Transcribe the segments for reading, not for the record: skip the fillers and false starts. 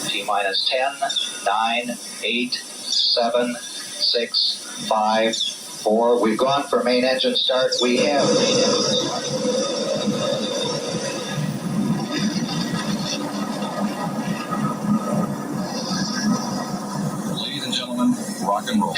T-minus 10, 9, 8, 7, 6, 5, 4. We've gone for main engine start. We have main engine start. Ladies and gentlemen, rock and roll.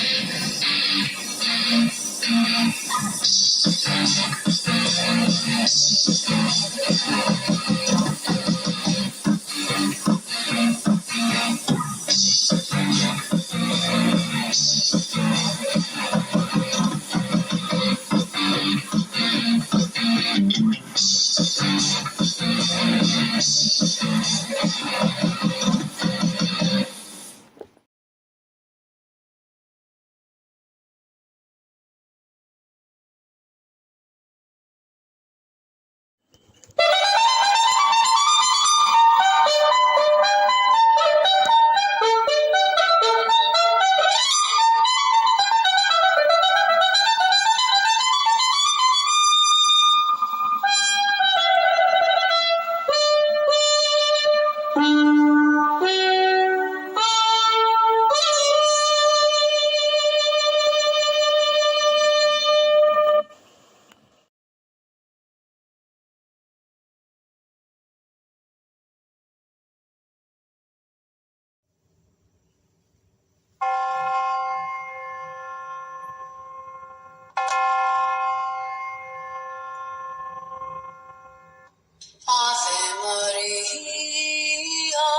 Ave Maria,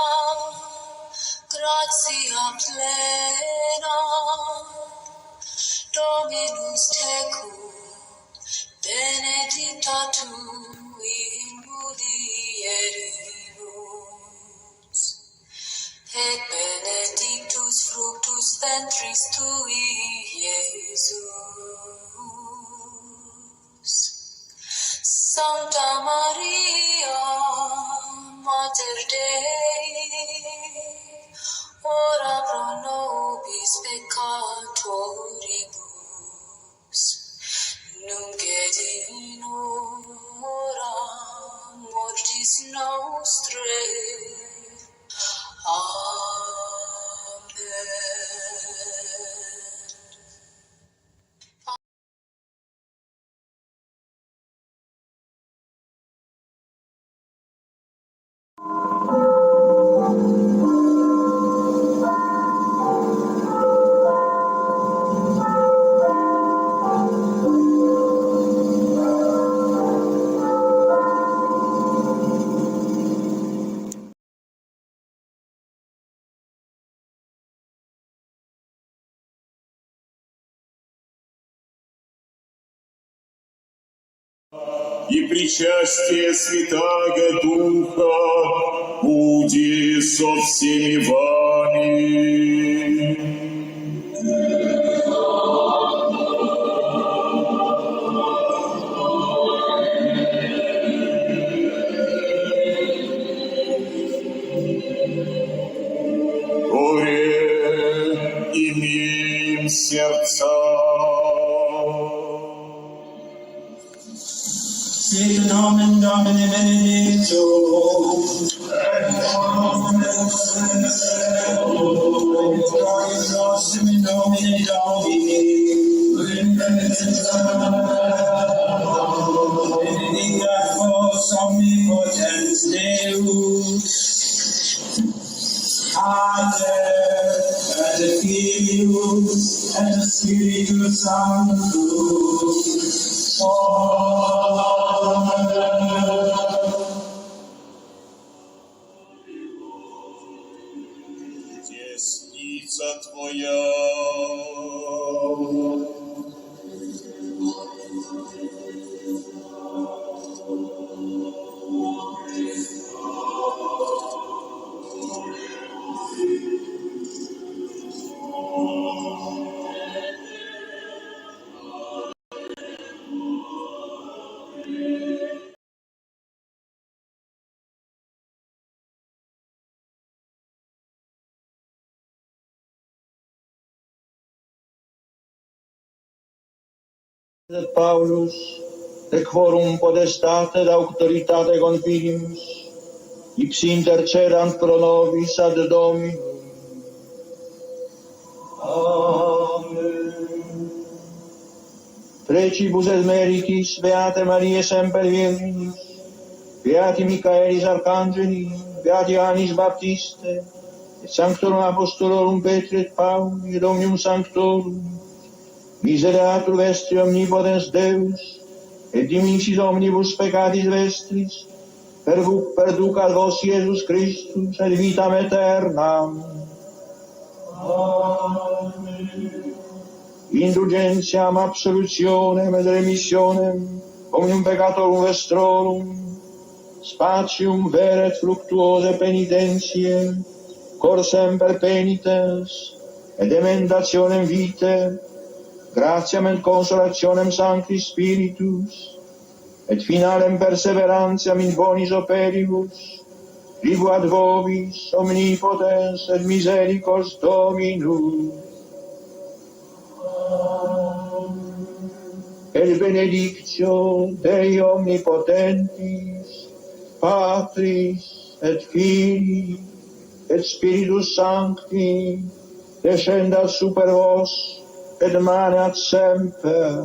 gratia plena, Dominus tecum, benedicta tu in mulieribus, et benedictus fructus ventris tui, Iesus. Sancta Maria, Mater Dei, ora pro nobis peccatoribus, nunc et in hora mortis nostrae. Amen. И причастие Святаго Духа будет со всеми вами. Горе имеем сердца. Sit nomen Domini benedictum, Gloriam nostrum in nomine Domini, benedicta vos omnipotens Deus, Pater, et Filius, et Spiritus Sanctus. Десница Твоя. Paulus, de quorum potestate et auctoritate confinimus, ipsi intercedant pro nobis ad Dominum. Amen. Precibus et meritis Beate Mariae Semper Virginis, Beati Michaelis Arcangeli, Beati Annis Baptiste, et Sanctorum Apostolorum Petri et Pauli, et Omnium Sanctorum, misereatur vestri omnipotens Deus, et dimissis omnibus peccatis vestris, perducat vos Iesus Christus, et vitam aeternam. Amen. Indulgentiam, absolutionem et remissionem omnium peccatorum vestrorum, spatium vere et fructuose penitentiae, cor semper penitens, et emendationem vitae, gratiam et consolationem Sancti Spiritus, et finalem perseverantiam in bonis operibus, tribuat vobis omnipotens et misericors Dominus. El benedictio Dei omnipotentis, Patris et Filii et Spiritus Sancti, descendat super vos et maneat semper.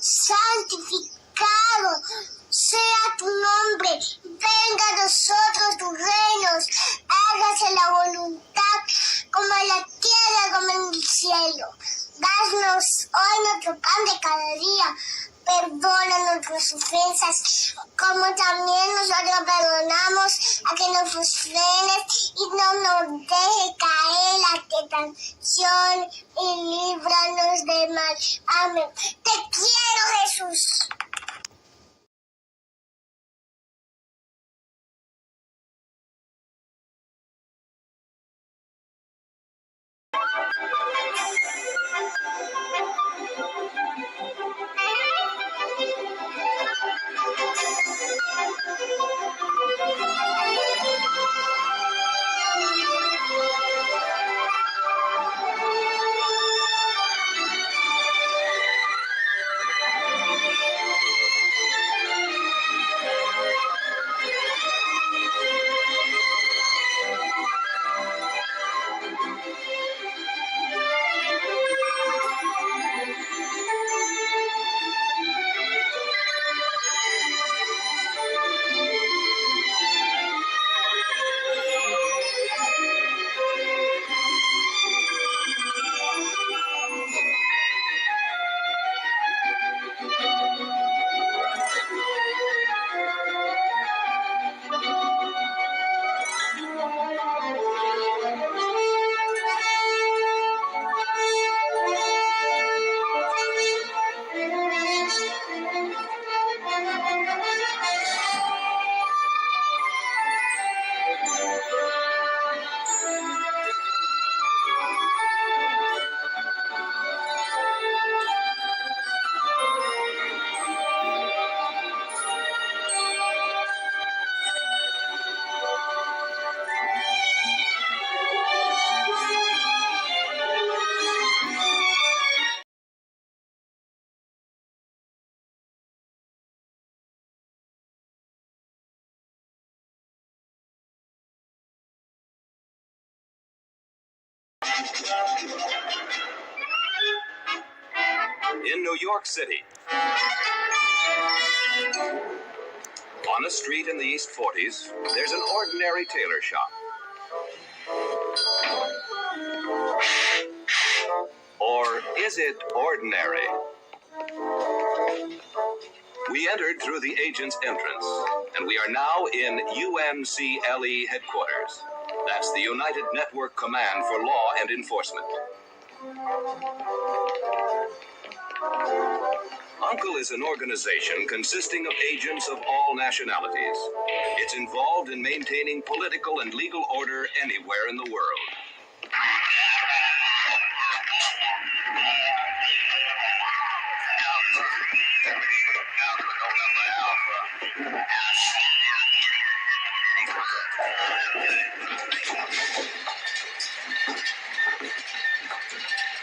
Santificado sea tu nombre, venga a nosotros tu reino, hágase la voluntad como en la tierra como en el cielo. Danos hoy nuestro pan de cada día, perdona nuestras ofensas, como también nosotros perdonamos a quienes nos ofenden, y no nos deje caer en la tentación, y líbranos del mal. Amén. Te quiero, Jesús. New York City. On a street in the East 40s, there's an ordinary tailor shop. Or is it ordinary? We entered through the agent's entrance, and we are now in UNCLE headquarters. That's the United Network Command for Law and Enforcement. UNCLE is an organization consisting of agents of all nationalities. It's involved in maintaining political and legal order anywhere in the world.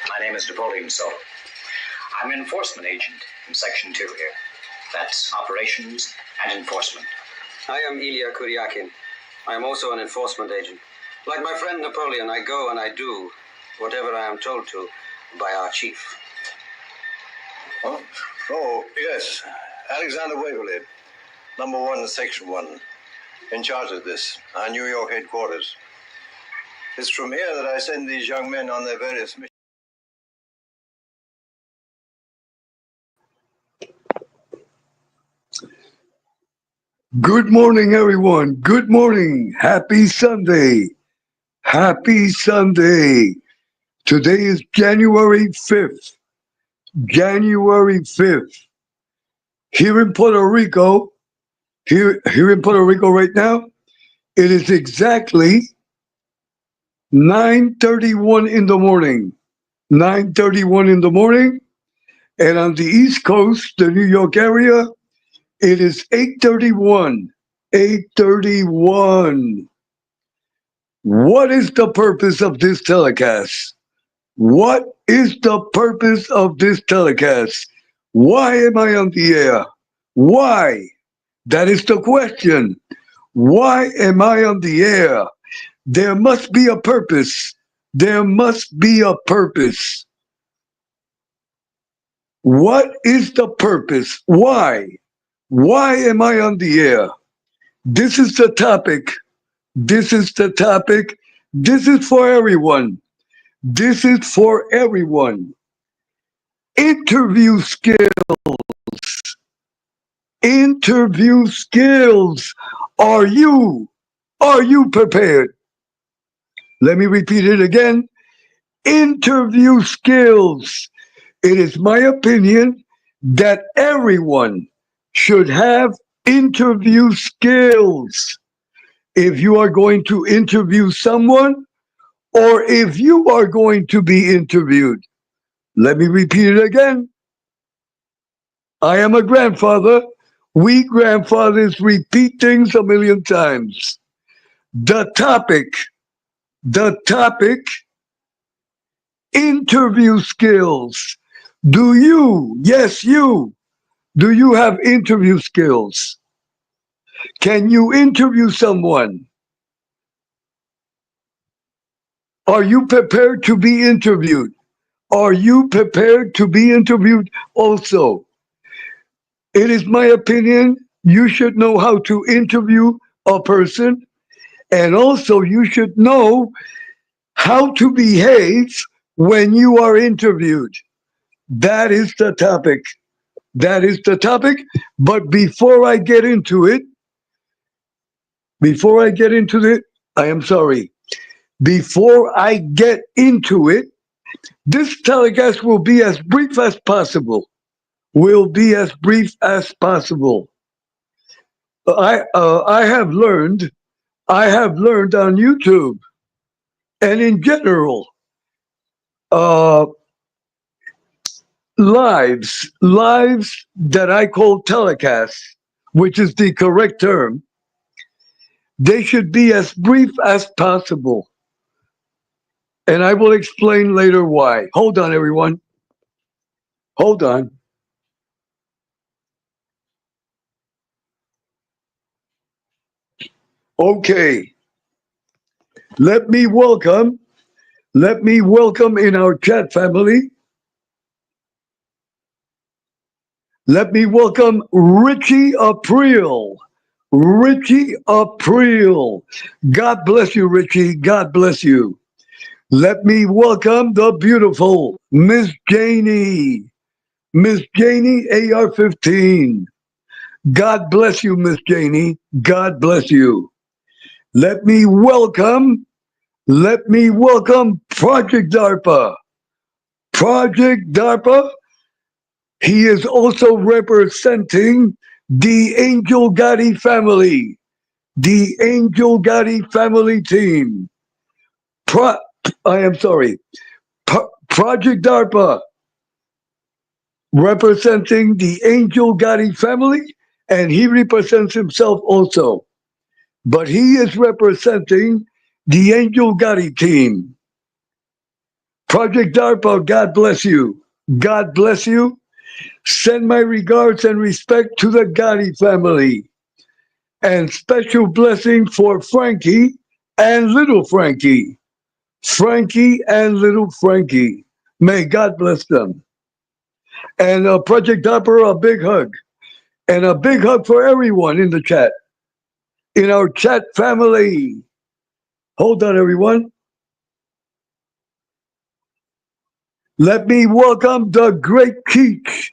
My name is Napoleon Soul. I'm an enforcement agent in Section 2 here. That's operations and enforcement. I am Ilya Kuryakin. I am also an enforcement agent. Like my friend Napoleon, I go and I do whatever I am told to by our chief. Oh, yes. Alexander Waverly, number 1, Section 1, in charge of this, our New York headquarters. It's from here that I send these young men on their various missions. Good morning, everyone. Good morning. Happy Sunday. Happy Sunday. Today is January 5th. January 5th. Here in Puerto Rico, right now, it is exactly 9:31 in the morning. 9:31 in the morning. And on the East Coast, the New York area, it is 8:31. 8:31. What is the purpose of this telecast? What is the purpose of this telecast? Why am I on the air? Why? That is the question. Why am I on the air? There must be a purpose. There must be a purpose. What is the purpose? Why? Why am I on the air? This is the topic. This is the topic. This is for everyone. This is for everyone. Interview skills. Interview skills. Are you prepared? Let me repeat it again. Interview skills. It is my opinion that everyone should have interview skills. If you are going to interview someone, or if you are going to be interviewed. Let me repeat it again. I am a grandfather. We grandfathers repeat things a million times. The topic, interview skills. Do you, yes you, do you have interview skills? Can you interview someone? Are you prepared to be interviewed? Are you prepared to be interviewed also? It is my opinion you should know how to interview a person, and also you should know how to behave when you are interviewed. That is the topic. That is the topic. But before I get into it, Before I get into it, this telecast will be as brief as possible. I have learned on YouTube and in general, lives that I call telecasts, which is the correct term. They should be as brief as possible. And I will explain later why. Hold on, everyone. Hold on. Okay. Let me welcome in our chat family Let me welcome Richie April. Richie April. God bless you, Richie. God bless you. Let me welcome the beautiful Miss Janie. Miss Janie, AR-15. God bless you, Miss Janie. God bless you. Let me welcome Project DARPA. Project DARPA, he is also representing the Angel Gotti family. The Angel Gotti family team. Project DARPA, representing the Angel Gotti family, and he represents himself also. But he is representing the Angel Gotti team. Project DARPA, God bless you. God bless you. Send my regards and respect to the Gotti family. And special blessing for Frankie and little Frankie. Frankie and little Frankie. May God bless them. And Project DARPA, a big hug. And a big hug for everyone in the chat. In our chat family. Hold on, everyone. Let me welcome the great Cheech.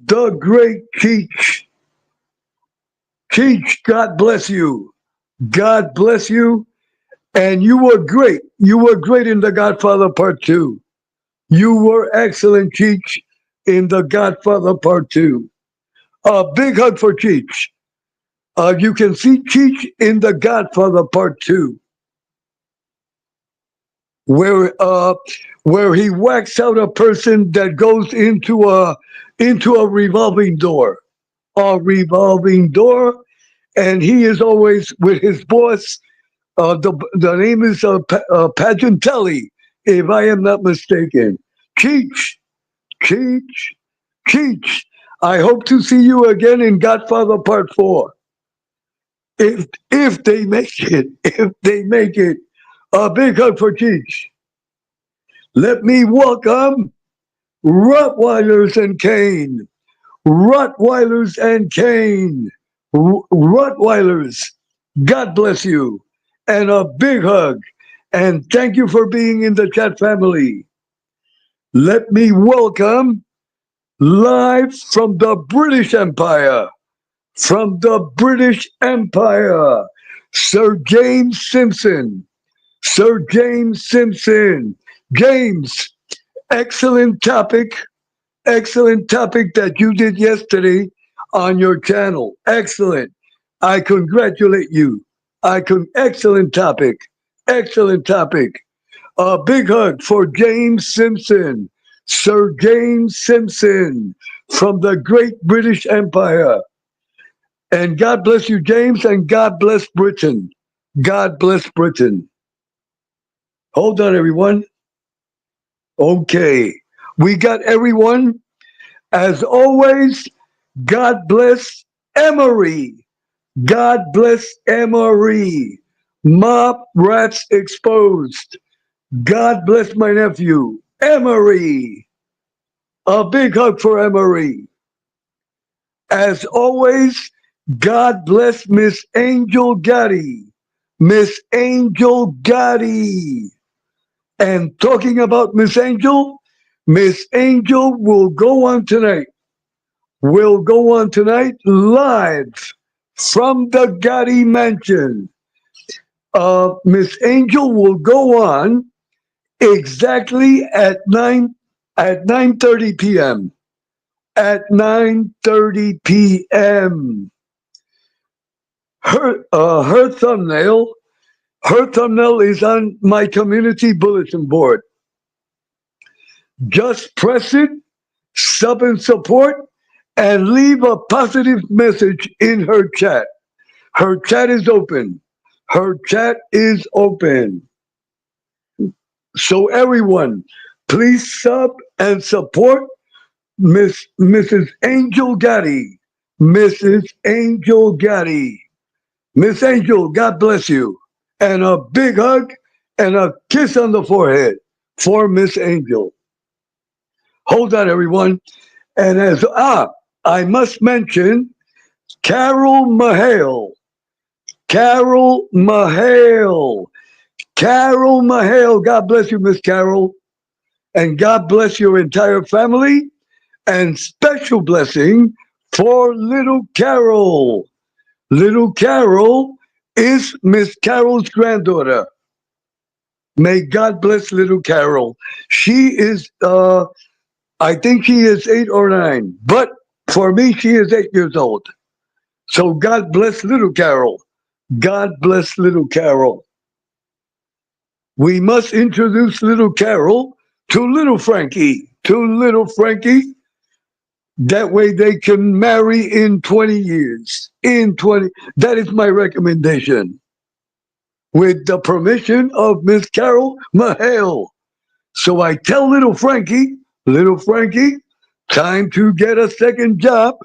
The great Cheech. Cheech, God bless you. God bless you. And you were great. You were great in The Godfather Part 2. You were excellent, Cheech, in The Godfather Part 2. A big hug for Cheech. You can see Cheech in The Godfather Part 2. Where he whacks out a person that goes into a revolving door. A revolving door. And he is always with his boss. The name is Pagentelli, if I am not mistaken. Cheech. I hope to see you again in Godfather Part 4. If they make it. A big hug for Cheech. Let me welcome Rottweilers and Kane. Rottweilers and Kane. Rottweilers, God bless you. And a big hug. And thank you for being in the chat family. Let me welcome, live from the British Empire, Sir James Simpson. Sir James Simpson. James, excellent topic that you did yesterday on your channel. Excellent. I congratulate you. Excellent topic. A big hug for James Simpson. Sir James Simpson from the Great British Empire. And God bless you, James, and God bless Britain. God bless Britain. Hold on, everyone. Okay. We got everyone. As always, God bless Emery. God bless Emery. Mop Rats Exposed. God bless my nephew, Emery. A big hug for Emery. As always, God bless Miss Angel Gotti. Miss Angel Gotti. And talking about Miss Angel will go on tonight. Will go on tonight live from the Gotti Mansion. Miss Angel will go on exactly at 9:30 p.m. At 9:30 p.m. Her thumbnail is on my community bulletin board. Just press it, sub and support, and leave a positive message in her chat. Her chat is open. So everyone, please sub and support Mrs. Angel Gotti. Mrs. Angel Gotti. Miss Angel, God bless you. And a big hug and a kiss on the forehead for Miss Angel. Hold on, everyone. And I must mention Carol Mahale. Carol Mahale. Carol Mahale. God bless you, Miss Carol. And God bless your entire family. And special blessing for little Carol. Little Carol is Miss Carol's granddaughter. May God bless little Carol. She is, I think she is 8 or 9. But for me, she is 8 years old. So God bless little Carol. God bless little Carol. We must introduce little Carol to little Frankie. To little Frankie. That way they can marry in 20 years. In 20. That is my recommendation. With the permission of Miss Carol Mahale. So I tell little Frankie, time to get a second job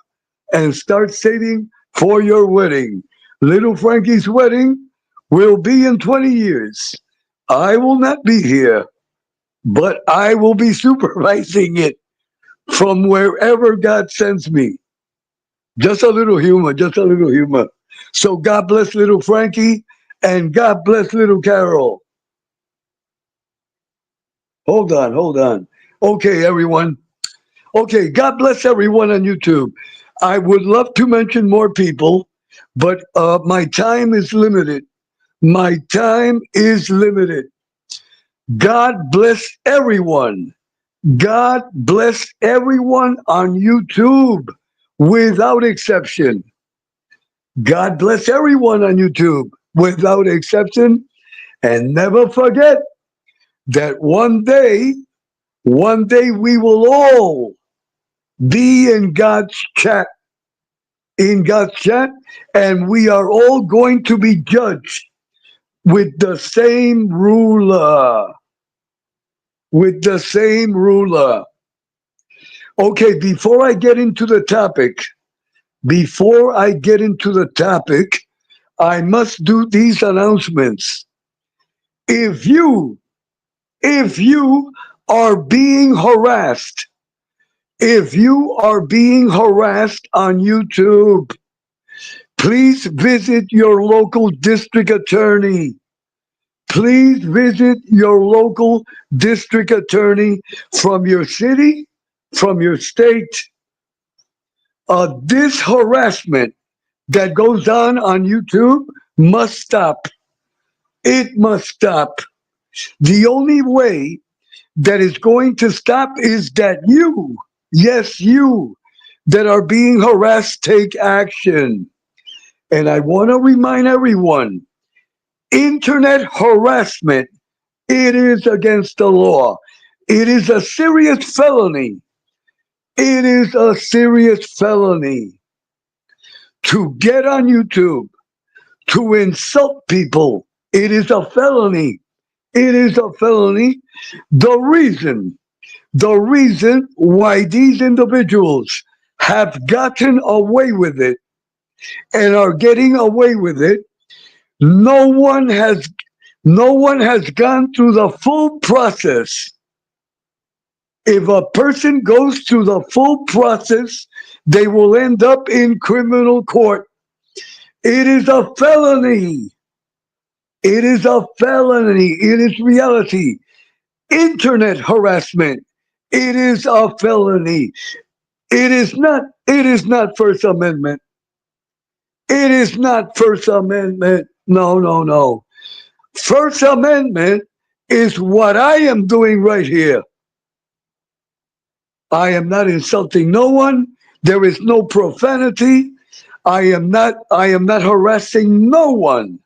and start saving for your wedding. Little Frankie's wedding will be in 20 years. I will not be here, but I will be supervising it from wherever God sends me. Just a little humor, just a little humor. So God bless little Frankie and God bless little Carol. Hold on. Okay, everyone. Okay, God bless everyone on YouTube. I would love to mention more people, but my time is limited. My time is limited. God bless everyone. God bless everyone on YouTube without exception. God bless everyone on YouTube without exception. And never forget that one day we will all be in God's chat. In God's chat, and we are all going to be judged with the same ruler. With the same ruler. Okay, before I get into the topic, I must do these announcements. If you are being harassed, on YouTube, please visit your local district attorney. Please visit your local district attorney from your city, from your state. This harassment that goes on YouTube must stop. It must stop. The only way that is going to stop is that you, yes, you, that are being harassed, take action. And I want to remind everyone, internet harassment, it is against the law. It is a serious felony. It is a serious felony to get on YouTube, to insult people. It is a felony. It is a felony. The reason why these individuals have gotten away with it and are getting away with it, no one has gone through the full process. If a person goes through the full process, they will end up in criminal court. It is a felony. It is a felony. It is reality. Internet harassment. It is a felony. It is not First Amendment. It is not First Amendment. No. First Amendment is what I am doing right here. I am not insulting no one. There is no profanity. I am not harassing no one.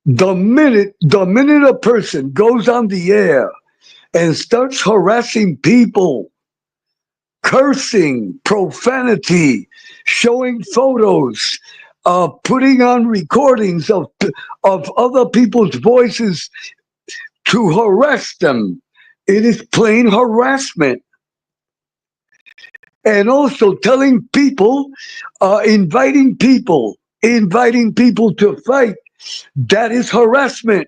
The minute a person goes on the air and starts harassing people, cursing, profanity, showing photos, putting on recordings of other people's voices to harass them, it is plain harassment. And also telling people, inviting people to fight, that is harassment.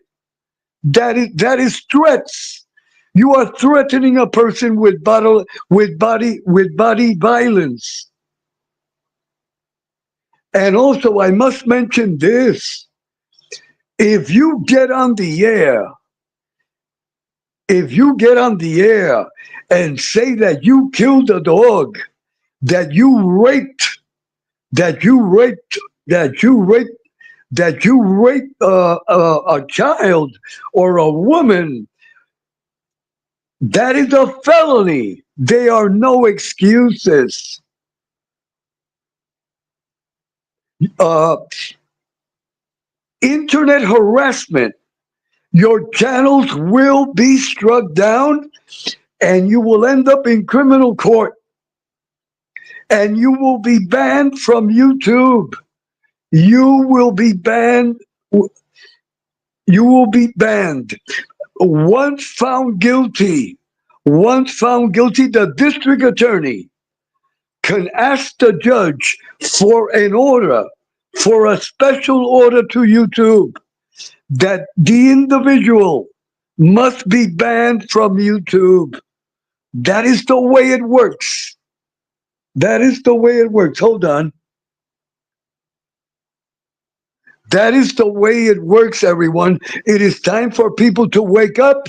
That is threats. You are threatening a person with body violence. And also, I must mention this. If you get on the air, and say that you killed a dog, that you raped a child or a woman, that is a felony. There are no excuses. Internet harassment. Your channels will be struck down and you will end up in criminal court. And you will be banned from YouTube. You will be banned. Once found guilty, the district attorney can ask the judge for an order, for a special order to YouTube, that the individual must be banned from YouTube. That is the way it works. Hold on. That is the way it works, everyone. It is time for people to wake up.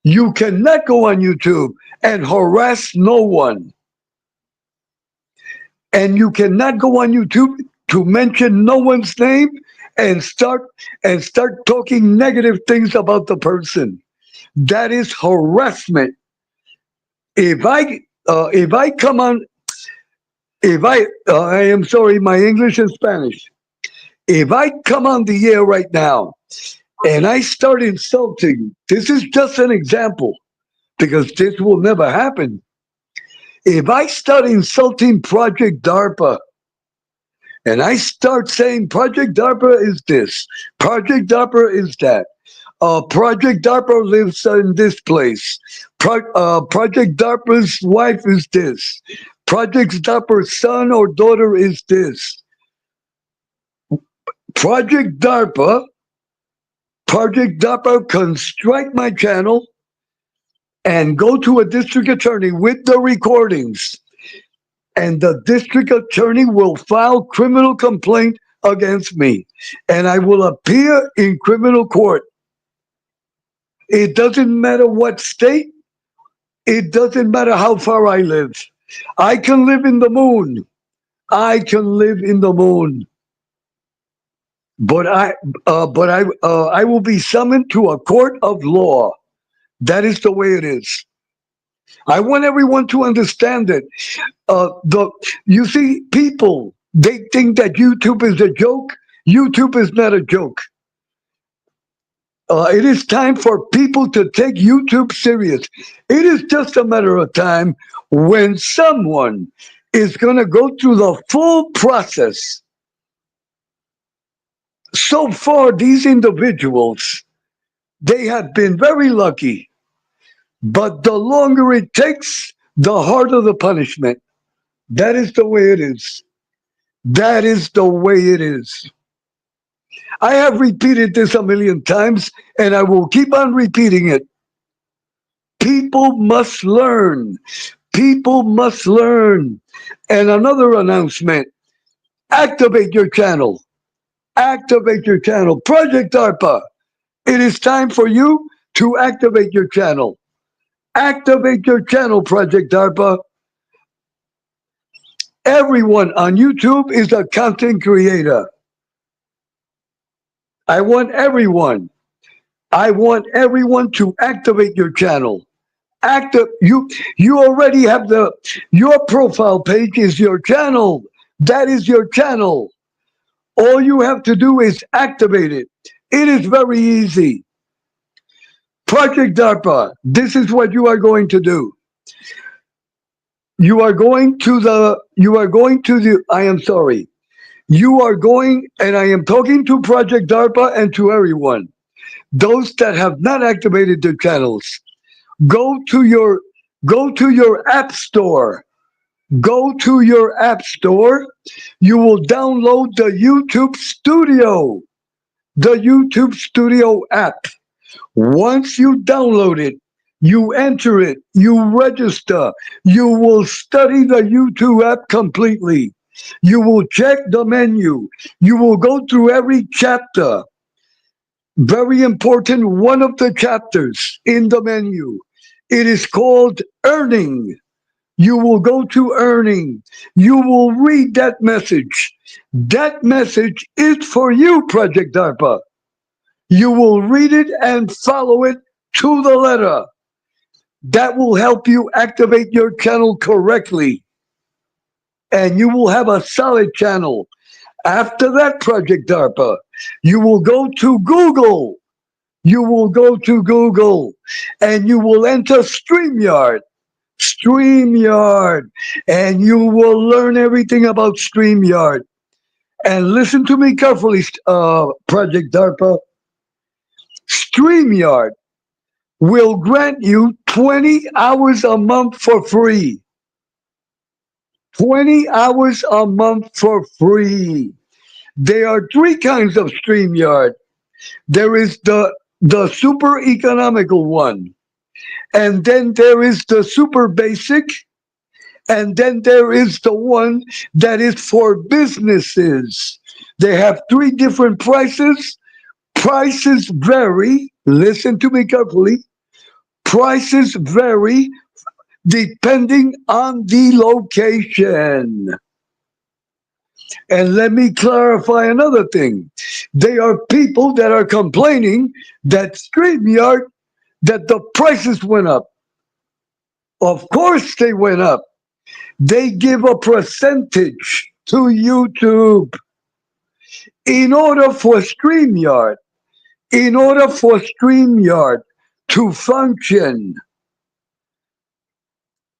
You cannot go on YouTube and harass no one. And you cannot go on YouTube to mention no one's name and start talking negative things about the person. That is harassment. I am sorry, my English and Spanish. If I come on the air right now and I start insulting, this is just an example because this will never happen. If I start insulting Project DARPA and I start saying Project DARPA is this, Project DARPA is that, Project DARPA lives in this place, Project DARPA's wife is this, Project DARPA's son or daughter is this, Project DARPA can strike my channel and go to a district attorney with the recordings, and the district attorney will file criminal complaint against me, and I will appear in criminal court. It doesn't matter what state, it doesn't matter how far I live. I can live in the moon. But I will be summoned to a court of law. That is the way it is. I want everyone to understand it. You see, people, they think that YouTube is a joke. YouTube is not a joke. It is time for people to take YouTube serious. It is just a matter of time when someone is going to go through the full process. So far, these individuals, they have been very lucky. But the longer it takes, the harder the punishment. That is the way it is. I have repeated this a million times, and I will keep on repeating it. People must learn. And another announcement, activate your channel. Project DARPA, it is time for you to activate your channel. Activate your channel, Project DARPA. Everyone on YouTube is a content creator. I want everyone to activate your channel. You already have your profile page is your channel. That is your channel. All you have to do is activate it. It is very easy. Project DARPA, this is what you are going to do. You are going, and I am talking to Project DARPA and to everyone. Those that have not activated their channels, go to your app store. Go to your app store. You will download the YouTube Studio app. Once you download it, you enter it, you register, you will study the YouTube app completely. You will check the menu. You will go through every chapter. Very important, one of the chapters in the menu. It is called Earning. You will go to Earning. You will read that message. That message is for you, Project DARPA. You will read it and follow it to the letter. That will help you activate your channel correctly. And you will have a solid channel. After that, Project DARPA, you will go to Google. You will go to Google and you will enter StreamYard. StreamYard. And you will learn everything about StreamYard. And listen to me carefully, Project DARPA. StreamYard will grant you 20 hours a month for free. 20 hours a month for free. There are three kinds of StreamYard. There is the super economical one. And then there is the super basic. And then there is the one that is for businesses. They have three different prices. Prices vary. Listen to me carefully. Prices vary depending on the location. And let me clarify another thing. There are people that are complaining that StreamYard, that the prices went up. Of course they went up. They give a percentage to YouTube. In order for StreamYard to function,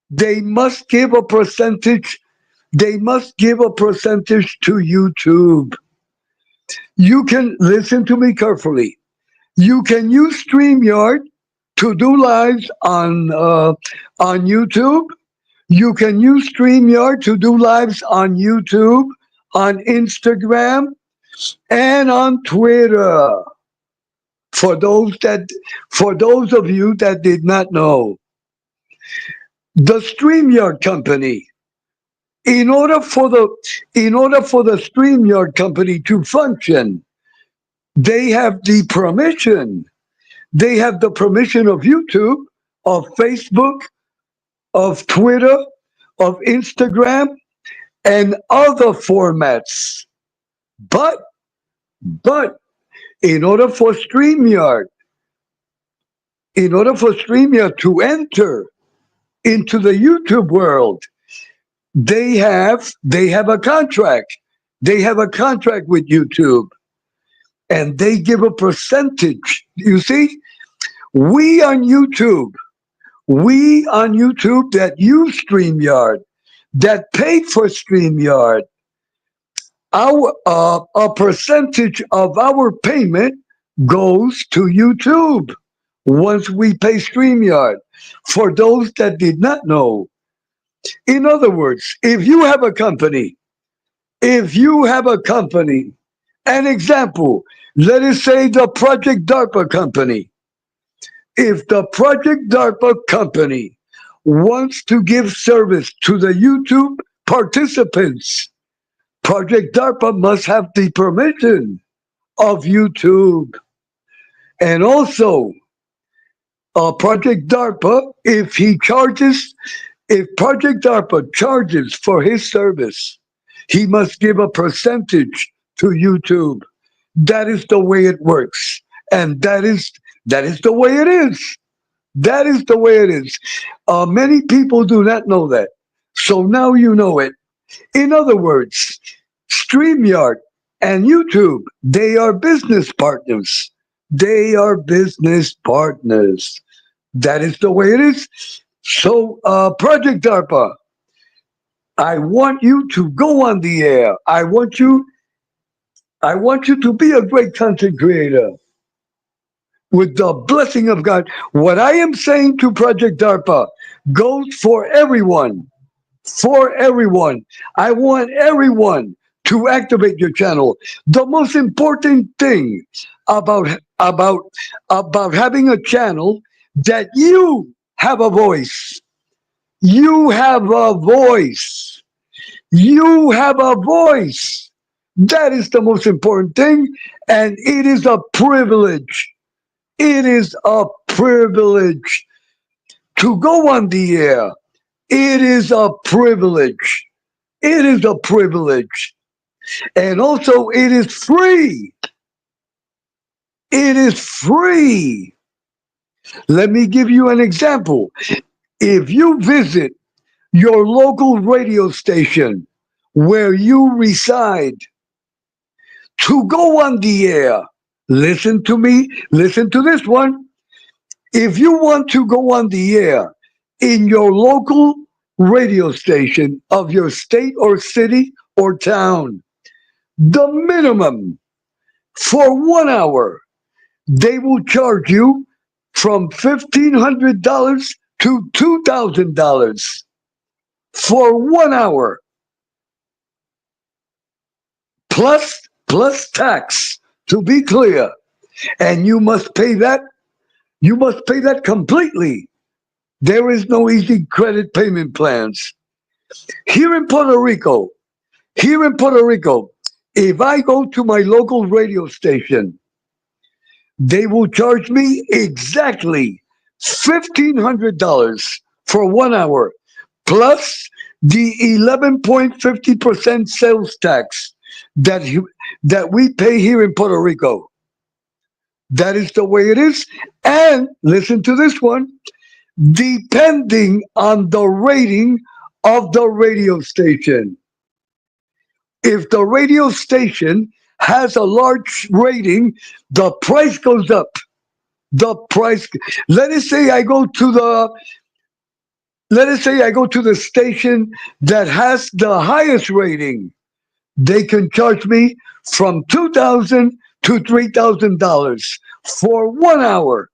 they must give a percentage. They must give a percentage to YouTube. You can listen to me carefully. You can use StreamYard to do lives on YouTube. You can use StreamYard to do lives on YouTube, on Instagram, and on Twitter. For those of you that did not know, the StreamYard company, in order for the StreamYard company to function, they have the permission. They have the permission of YouTube, of Facebook, of Twitter, of Instagram, and other formats. But in order for StreamYard to enter into the YouTube world, they have a contract. They have a contract with YouTube, and they give a percentage. You see, we on YouTube that use StreamYard, that pay for StreamYard, a percentage of our payment goes to YouTube once we pay StreamYard. For those that did not know, in other words, if you have a company, an example, let us say the Project DARPA company. If the Project DARPA company wants to give service to the YouTube participants, Project DARPA must have the permission of YouTube. And also, Project DARPA, if Project DARPA charges for his service, he must give a percentage to YouTube. That is the way it works. And that is the way it is. That is the way it is. Many people do not know that. So now you know it. In other words, StreamYard and YouTube, they are business partners. They are business partners. That is the way it is. So, Project DARPA, I want you to go on the air. I want you to be a great content creator with the blessing of God. What I am saying to Project DARPA goes for everyone. For everyone. I want everyone to activate your channel. The most important thing about having a channel that you have a voice. You have a voice. You have a voice. That is the most important thing, and it is a privilege. It is a privilege to go on the air. It is a privilege. It is a privilege. And also, it is free. It is free. Let me give you an example. If you visit your local radio station where you reside to go on the air, listen to me, listen to this one. If you want to go on the air in your local radio station of your state or city or town, the minimum for 1 hour, they will charge you from $1,500 to $2,000 for 1 hour, plus tax, to be clear. And you must pay that. You must pay that completely. There is no easy credit payment plans. Here in Puerto Rico, if I go to my local radio station, they will charge me exactly $1,500 for 1 hour, plus the 11.50% sales tax that we pay here in Puerto Rico. That is the way it is. And listen to this one, depending on the rating of the radio station. If the radio station has a large rating, the price goes up. The price. Let us say I go to the station that has the highest rating. They can charge me from $2,000 to $3,000 for 1 hour.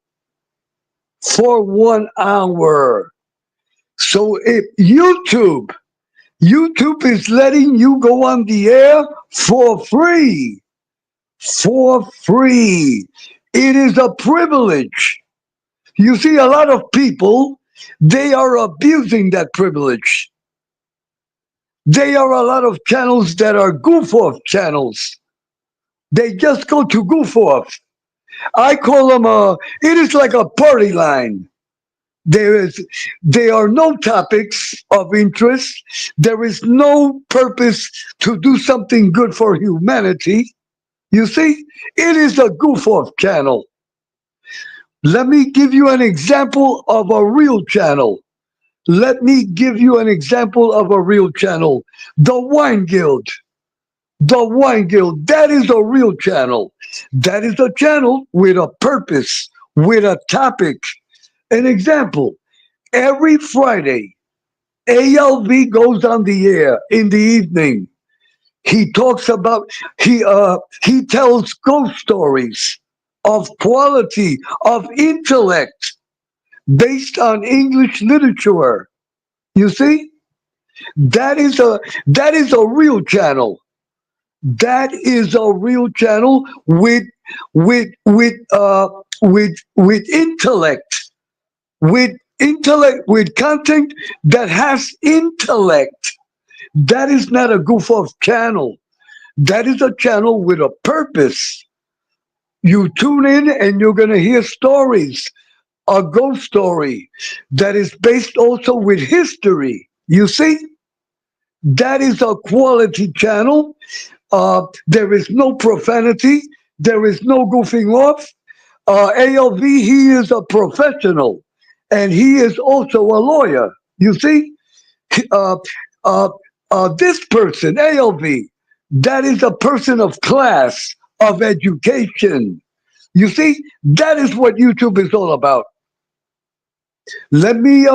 For 1 hour. So if YouTube is letting you go on the air for free. For free. It is a privilege. You see, a lot of people, they are abusing that privilege. There are a lot of channels that are goof-off channels. They just go to goof-off. I call them it is like a party line. There are no topics of interest. There is no purpose to do something good for humanity. You see, it is a goof-off channel. Let me give you an example of a real channel. Let me give you an example of a real channel. The Wine Guild. The Wine Guild, that is a real channel. That is a channel with a purpose, with a topic. An example, every Friday, ALV goes on the air in the evening. He talks about, he tells ghost stories of quality, of intellect, based on English literature. You see? That is a real channel. That is a real channel with intellect, with content that has intellect. That is not a goof-off channel. That is a channel with a purpose. You tune in and you're going to hear stories, a ghost story that is based also with history. You see? That is a quality channel. There is no profanity. There is no goofing off. ALV, he is a professional, and he is also a lawyer. You see, this person, ALV, that is a person of class, of education. You see, that is what YouTube is all about. Let me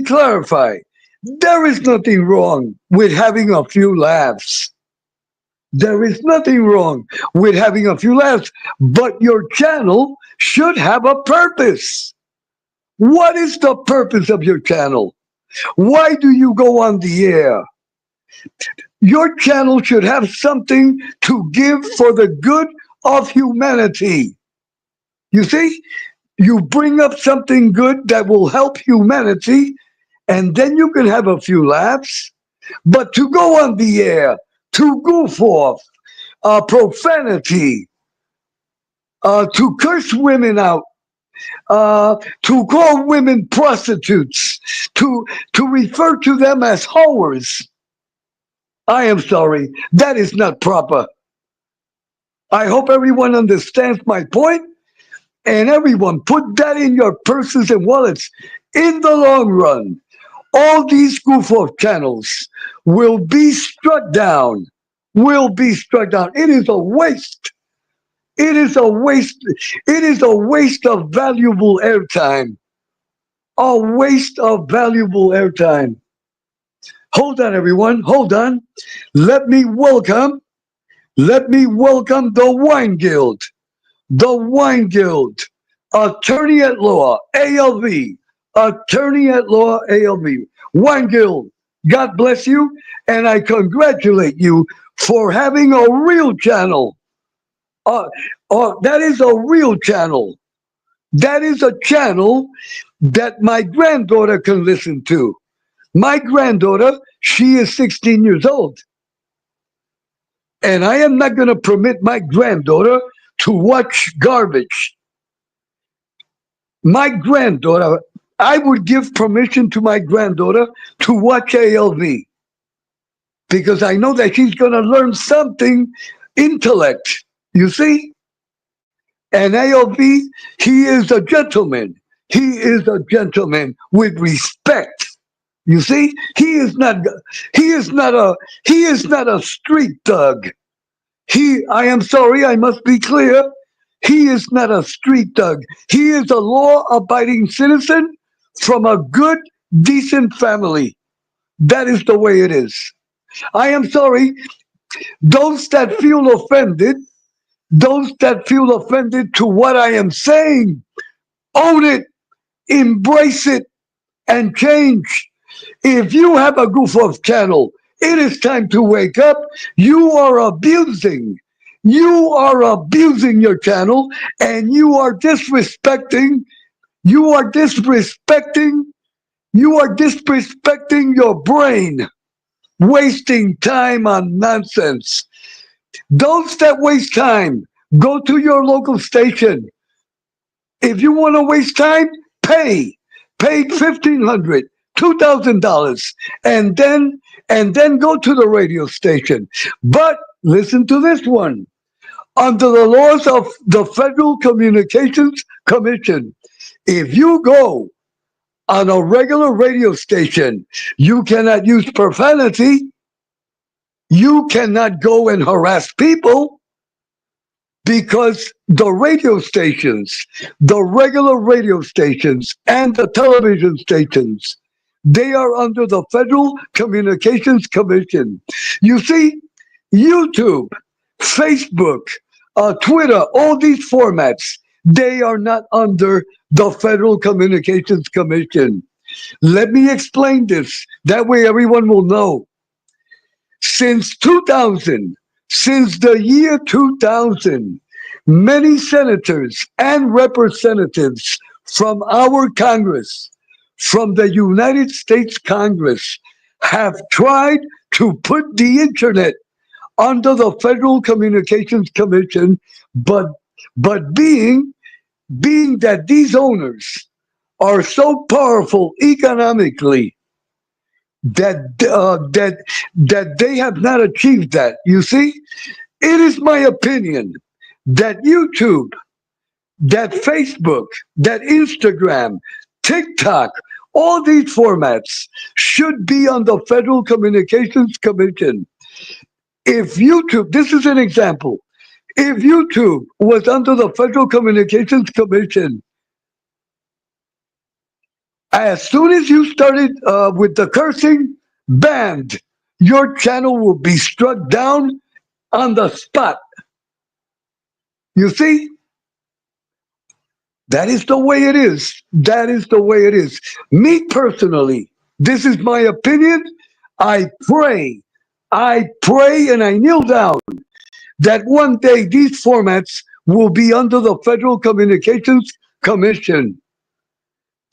clarify. There is nothing wrong with having a few laughs. There is nothing wrong with having a few laughs, but your channel should have a purpose. What is the purpose of your channel? Why do you go on the air? Your channel should have something to give for the good of humanity. You see, you bring up something good that will help humanity, and then you can have a few laughs. But to go on the air, to goof off, profanity, to curse women out, to call women prostitutes, to refer to them as whores. I am sorry, that is not proper. I hope everyone understands my point, and everyone put that in your purses and wallets. In the long run, all these goof-off channels will be struck down. It is a waste. It is a waste. It is a waste of valuable airtime. A waste of valuable airtime. Hold on, everyone. Hold on. Let me welcome the Wine Guild. The Wine Guild. Attorney at Law, ALV. Attorney at Law, ALV. Wine Guild, God bless you, and I congratulate you for having a real channel. That is a real channel. That is a channel that my granddaughter can listen to. My granddaughter, she is 16 years old. And I am not going to permit my granddaughter to watch garbage. My granddaughter, I would give permission to my granddaughter to watch ALV. Because I know that she's going to learn something intellect. You see? And ALV, he is a gentleman. He is a gentleman with respect. You see? He is not a street thug. I am sorry, I must be clear. He is not a street thug. He is a law-abiding citizen from a good, decent family. That is the way it is. I am sorry. Those that feel offended to what I am saying, own it, embrace it, and change. If you have a goof-off channel, it is time to wake up. You are abusing your channel, and you are disrespecting your brain, wasting time on nonsense. Those that waste time, go to your local station. If you want to waste time, pay $1,500, $2,000, and then go to the radio station. But listen to this one. Under the laws of the Federal Communications Commission, if you go on a regular radio station, you cannot use profanity. You cannot go and harass people, because the radio stations, the regular radio stations and the television stations, they are under the Federal Communications Commission. You see, YouTube, Facebook, Twitter, all these formats, they are not under the Federal Communications Commission. Let me explain this. That way everyone will know. Since 2000, since the year 2000, many senators and representatives from our Congress, from the United States Congress, have tried to put the internet under the Federal Communications Commission, but being that these owners are so powerful economically, that they have not achieved that. You see, it is my opinion that YouTube, that Facebook, that Instagram, TikTok, all these formats should be on the Federal Communications Commission. If YouTube, this is an example, if YouTube was under the Federal Communications Commission, as soon as you started with the cursing, banned, your channel will be struck down on the spot. You see? That is the way it is. That is the way it is. Me personally, this is my opinion. I pray and I kneel down that one day these formats will be under the Federal Communications Commission.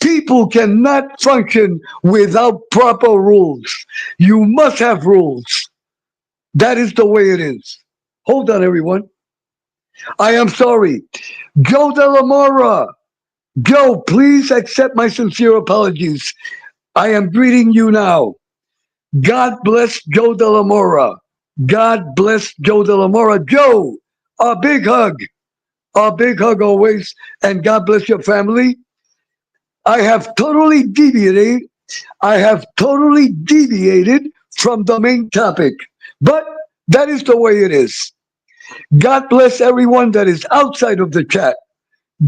People cannot function without proper rules. You must have rules. That is the way it is. Hold on, everyone. I am sorry. Joe De La Mora. Joe, please accept my sincere apologies. I am greeting you now. God bless Joe De La Mora. God bless Joe De La Mora. Joe, a big hug. A big hug always. And God bless your family. I have totally deviated. From the main topic. But that is the way it is. God bless everyone that is outside of the chat.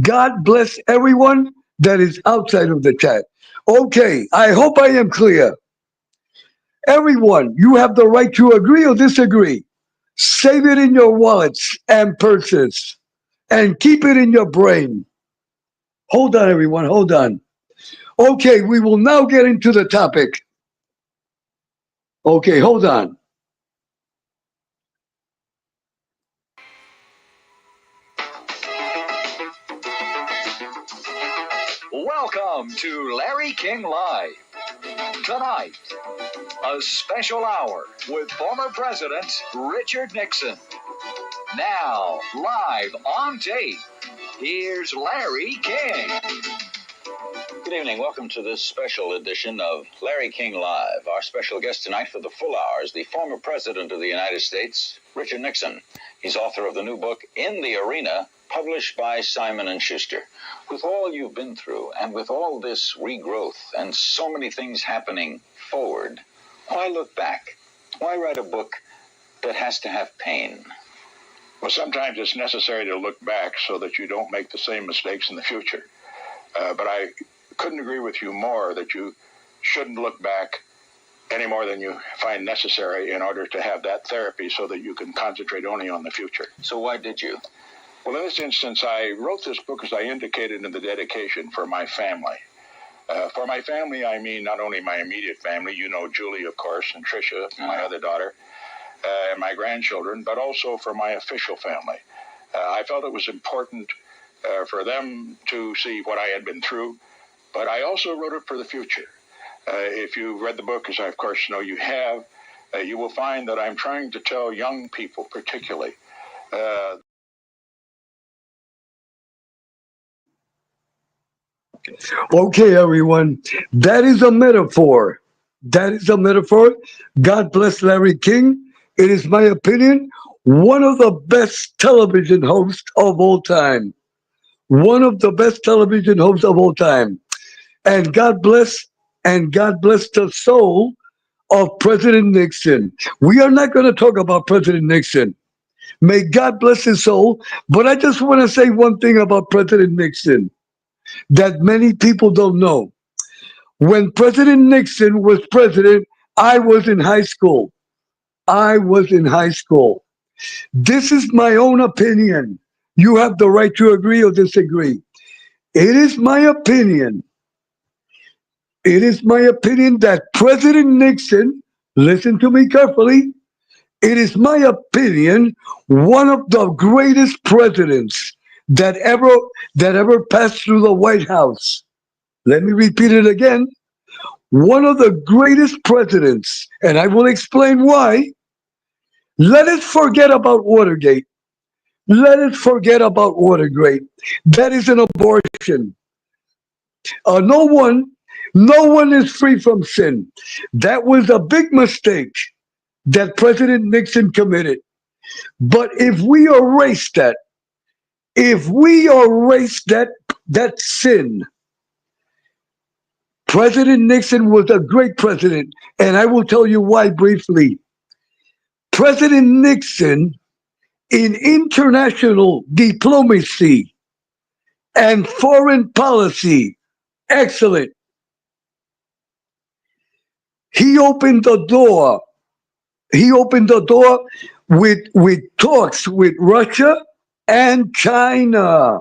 God bless everyone that is outside of the chat. Okay, I hope I am clear. Everyone, you have the right to agree or disagree. Save it in your wallets and purses and keep it in your brain. Hold on, everyone, hold on. Okay, we will now get into the topic. Okay, hold on. Welcome to Larry King Live. Tonight, a special hour with former President Richard Nixon. Now, live on tape, here's Larry King. Good evening. Welcome to this special edition of Larry King Live. Our special guest tonight for the full hour is the former President of the United States, Richard Nixon. He's author of the new book, In the Arena, published by Simon & Schuster. With all you've been through, and with all this regrowth, and so many things happening forward, why look back? Why write a book that has to have pain? Well, sometimes it's necessary to look back so that you don't make the same mistakes in the future. But I couldn't agree with you more that you shouldn't look back any more than you find necessary in order to have that therapy so that you can concentrate only on the future. So why did you? Well, in this instance, I wrote this book, as I indicated in the dedication, for my family. For my family, I mean not only my immediate family, you know Julie, of course, and Tricia, my other daughter, and my grandchildren, but also for my official family. I felt it was important for them to see what I had been through, but I also wrote it for the future. If you've read the book, as I of course know you have, you will find that I'm trying to tell young people particularly Okay, everyone, that is a metaphor. That is a metaphor. God bless Larry King. It is my opinion, one of the best television hosts of all time. One of the best television hosts of all time. And God bless the soul of President Nixon. We are not going to talk about President Nixon. May God bless his soul. But I just want to say one thing about President Nixon that many people don't know. When President Nixon was president, I was in high school. This is my own opinion. You have the right to agree or disagree. It is my opinion that President Nixon, listen to me carefully, it is my opinion, one of the greatest presidents that ever passed through the White House. Let me repeat it again. One of the greatest presidents, and I will explain why. Let us forget about Watergate. That is an abortion. No one is free from sin. That was a big mistake that President Nixon committed. But if we erase that sin, President Nixon was a great president, and I will tell you why briefly. President Nixon, in international diplomacy and foreign policy, excellent. He opened the door with talks with Russia and China.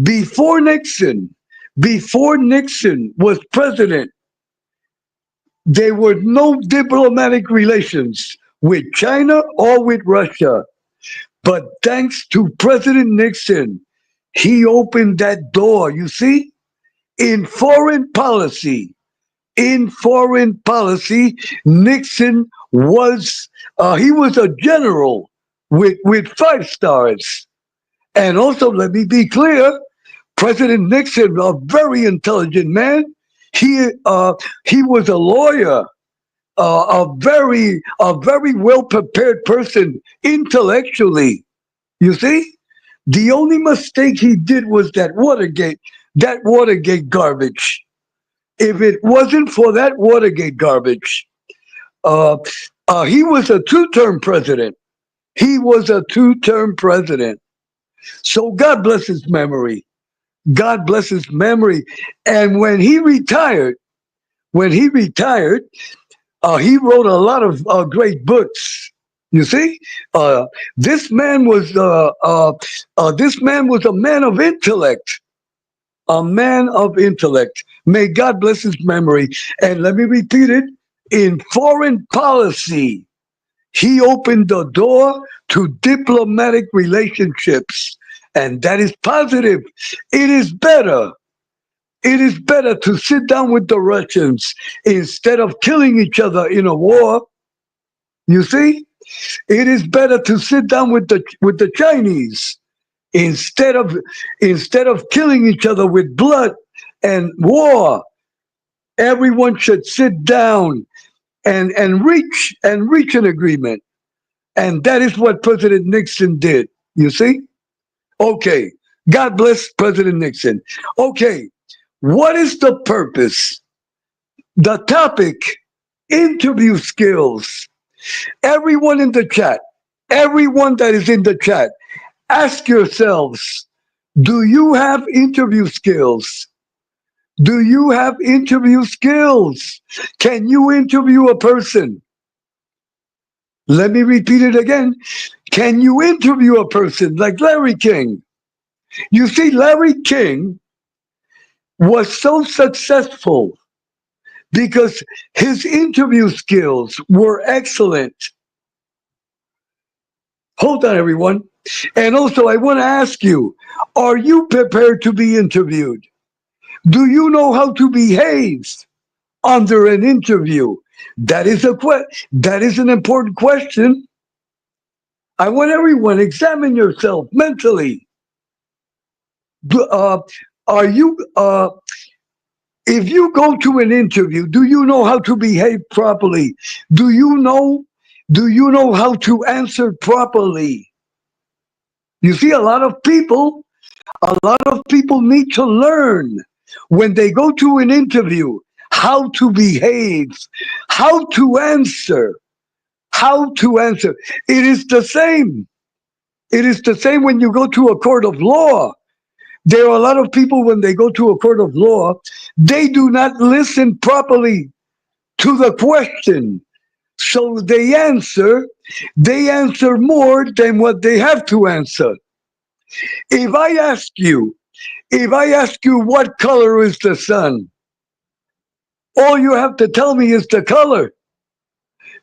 Before Nixon was president, there were no diplomatic relations with China or with Russia. But thanks to President Nixon, he opened that door. You see, in foreign policy, Nixon was he was a general with 5 stars. And also, let me be clear, President Nixon, a very intelligent man, he was a lawyer, a very well prepared person intellectually. You see, the only mistake he did was that Watergate garbage. If it wasn't for that Watergate garbage, he was a 2-term president. He was a 2-term president. So God bless his memory. God bless his memory. And when he retired, he wrote a lot of great books. You see, this man was a man of intellect. A man of intellect. May God bless his memory. And let me repeat it. In foreign policy, he opened the door to diplomatic relationships. And that is positive. It is better. It is better to sit down with the Russians instead of killing each other in a war. You see? It is better to sit down with the Chinese instead of killing each other with blood and war. Everyone should sit down and reach an agreement. And that is what President Nixon did. You see? Okay. God bless President Nixon. Okay. What is the purpose? The topic, interview skills. Everyone in the chat, everyone that is in the chat, ask yourselves, do you have interview skills? Do you have interview skills? Can you interview a person? Let me repeat it again. Can you interview a person like Larry King? You see, Larry King was so successful because his interview skills were excellent. Hold on, everyone. And also, I want to ask you, are you prepared to be interviewed? Do you know how to behave under an interview? That is an important question. I want everyone, examine yourself mentally. If you go to an interview, do you know how to behave properly? Do you know how to answer properly? You see, a lot of people need to learn when they go to an interview how to behave, how to answer. It is the same. It is the same when you go to a court of law. There are a lot of people when they go to a court of law, they do not listen properly to the question. So they answer more than what they have to answer. If I ask you what color is the sun, all you have to tell me is the color.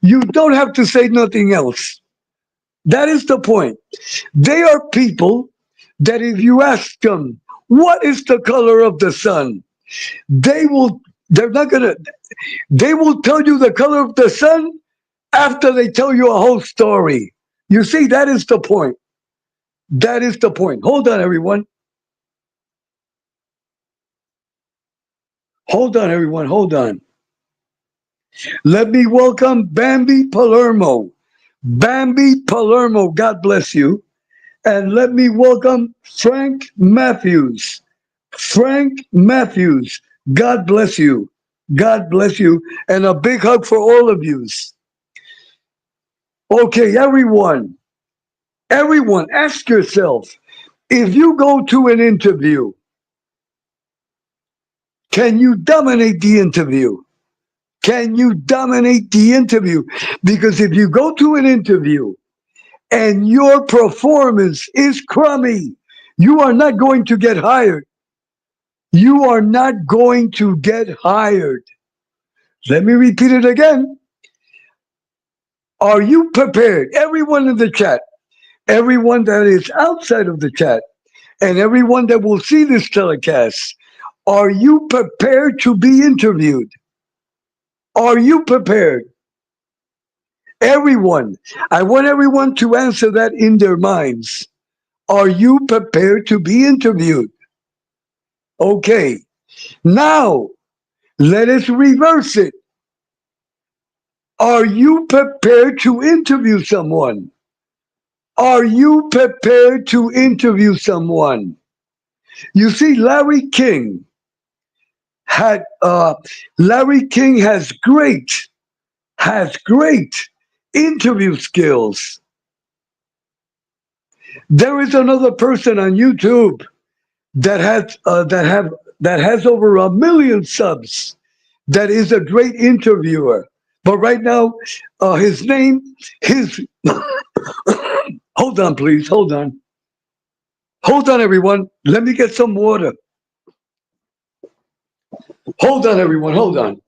You don't have to say nothing else. That is the point. They are people that if you ask them, what is the color of the sun? They will tell you the color of the sun after they tell you a whole story. You see, that is the point. That is the point. Hold on, everyone. Hold on, everyone. Hold on. Let me welcome Bambi Palermo. Bambi Palermo, God bless you. And let me welcome Frank Matthews. Frank Matthews, God bless you. God bless you. And a big hug for all of you. Okay, everyone, ask yourself, if you go to an interview, can you dominate the interview? Can you dominate the interview? Because if you go to an interview and your performance is crummy, you are not going to get hired. You are not going to get hired. Let me repeat it again. Are you prepared? Everyone in the chat, everyone that is outside of the chat, and everyone that will see this telecast, are you prepared to be interviewed? Are you prepared? Everyone. I want everyone to answer that in their minds. Are you prepared to be interviewed? Okay. Now, let us reverse it. Are you prepared to interview someone? Are you prepared to interview someone? You see, Larry King has great interview skills. There is another person on YouTube that has over 1 million subs. That is a great interviewer. But right now, his hold on, please, hold on, everyone. Let me get some water. Hold on, everyone, hold on.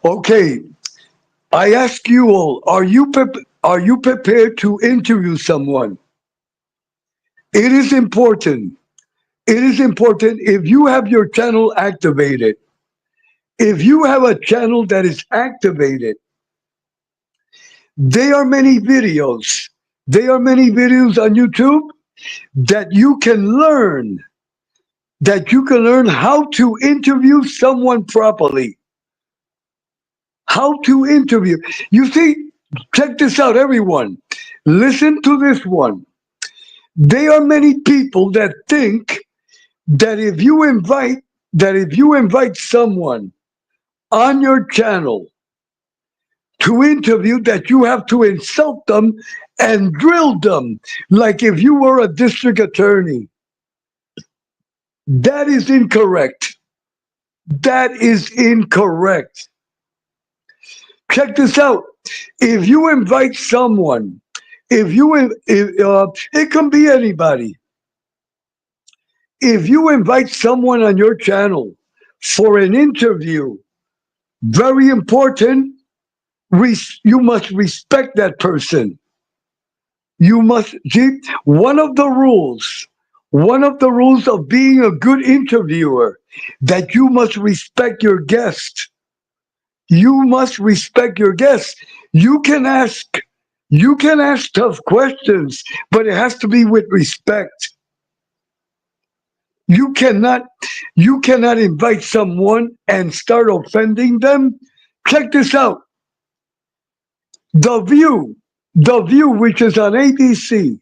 Okay, I ask you all, are you prepared to interview someone? It is important. It is important if you have your channel activated. If you have a channel that is activated, there are many videos. There are many videos on YouTube that you can learn. That you can learn how to interview someone properly. How to interview. You see, check this out, everyone. Listen to this one. There are many people that think that if you invite someone on your channel to interview, that you have to insult them and drill them like if you were a district attorney. That is incorrect. That is incorrect. Check this out. If you invite someone, it can be anybody. If you invite someone on your channel for an interview, very important, you must respect that person. You must, see, one of the rules of being a good interviewer, that you must respect your guest. You must respect your guests. You can ask tough questions, but it has to be with respect. You cannot invite someone and start offending them. Check this out. The View, which is on ABC,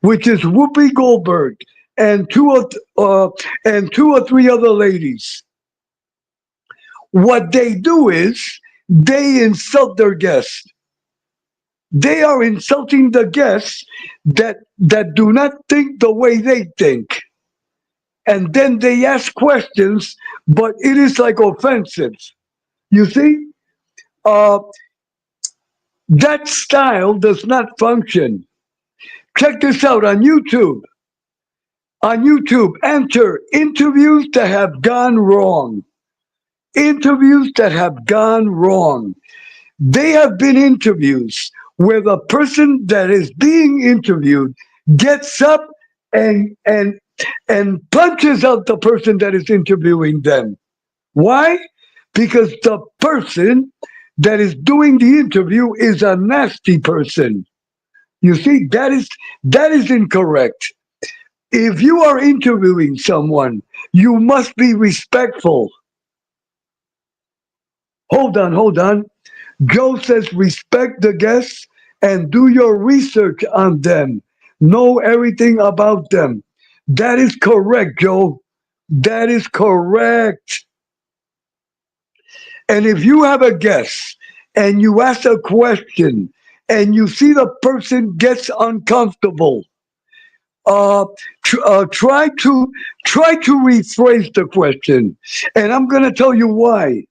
which is Whoopi Goldberg and two or three other ladies. What they do is they insult their guests. They are insulting the guests that do not think the way they think. And then they ask questions, but it is like offensive. You see? That style does not function. Check this out on YouTube. On YouTube, enter interviews that have gone wrong. Interviews that have gone wrong. They have been interviews where the person that is being interviewed gets up and punches out the person that is interviewing them. Why? Because the person that is doing the interview is a nasty person. You see, that is incorrect. If you are interviewing someone, you must be respectful. Hold on. Joe says respect the guests and do your research on them. Know everything about them. That is correct, Joe. That is correct. And if you have a guest and you ask a question and you see the person gets uncomfortable, try to rephrase the question, and I'm going to tell you why.